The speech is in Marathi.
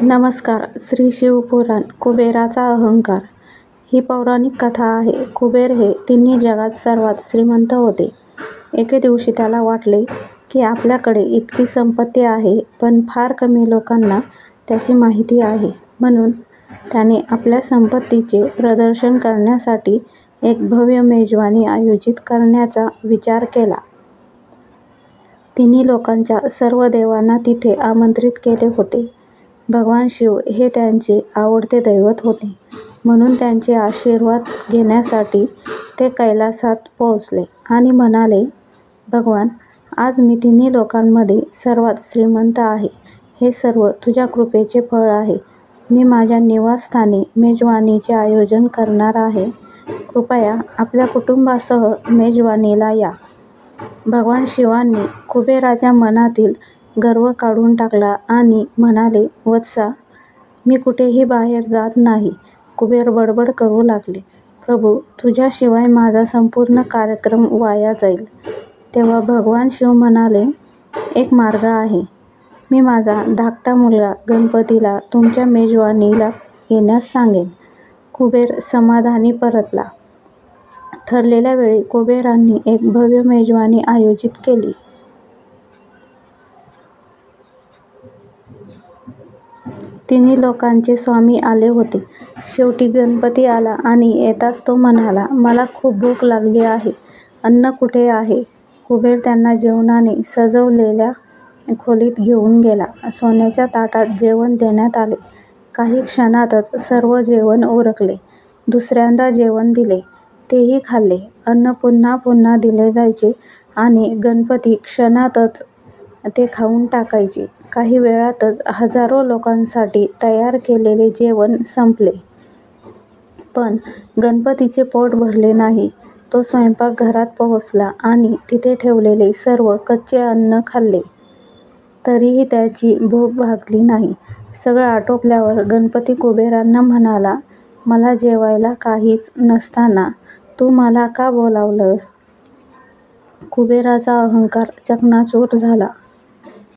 नमस्कार. श्री शिवपुराण कुबेराचा अहंकार ही पौराणिक कथा आहे. कुबेर हे तिन्ही जगात सर्वात श्रीमंत होते. एके दिवशी त्याला वाटले की आपल्याकडे इतकी संपत्ती आहे, पण फार कमी लोकांना त्याची माहिती आहे. म्हणून त्याने आपल्या संपत्तीचे प्रदर्शन करण्यासाठी एक भव्य मेजवानी आयोजित करण्याचा विचार केला. तिन्ही लोकांच्या सर्व देवांना तिथे आमंत्रित केले होते. भगवान शिव हे त्यांचे आवडते दैवत होते, म्हणून त्यांचे आशीर्वाद घेण्यासाठी ते कैलासात पोहोचले आणि म्हणाले, भगवान, आज मी तिन्ही लोकांमध्ये सर्वात श्रीमंत आहे. हे सर्व तुझ्या कृपेचे फळ आहे. मी माझ्या निवासस्थानी मेजवानीचे आयोजन करणार आहे. कृपया आपल्या कुटुंबासह मेजवानीला या. भगवान शिवांनी कुबेराच्या मनातील गर्व काढून टाकला आणि म्हणाले, वत्सा, मी कुठेही बाहेर जात नाही. कुबेर बडबड करू लागले, प्रभू, तुझ्याशिवाय माझा संपूर्ण कार्यक्रम वाया जाईल. तेव्हा भगवान शिव म्हणाले, एक मार्ग आहे. मी माझा धाकटा मुलगा गणपतीला तुमच्या मेजवानीला येण्यास सांगेन. कुबेर समाधानी परतला. ठरलेल्या वेळी कुबेरांनी एक भव्य मेजवानी आयोजित केली. तिन्ही लोकांचे स्वामी आले होते. शेवटी गणपती आला आणि येताच तो म्हणाला, मला खूप भूक लागली आहे. अन्न कुठे आहे? कुबेर त्यांना जेवणाने सजवलेल्या खोलीत घेऊन गेला. सोन्याच्या ताटात जेवण देण्यात आले. काही क्षणातच सर्व जेवण उरकले. दुसऱ्यांदा जेवण दिले, तेही खाल्ले. अन्न पुन्हा पुन्हा दिले जायचे आणि गणपती क्षणातच ते खाऊन टाकायचे. काही वेळातच हजारो लोकांसाठी तयार केलेले जेवण संपले. पण गणपतीचे पोट भरले नाही. तो स्वयंपाकघरात पोहोचला आणि तिथे ठेवलेले सर्व कच्चे अन्न खाल्ले. तरीही त्याची भूक भागली नाही. सगळं आटोपल्यावर गणपती कुबेरांना म्हणाला, मला जेवायला काहीच नसताना तू मला का बोलावलंस? कुबेराचा अहंकार चकणाचूर झाला.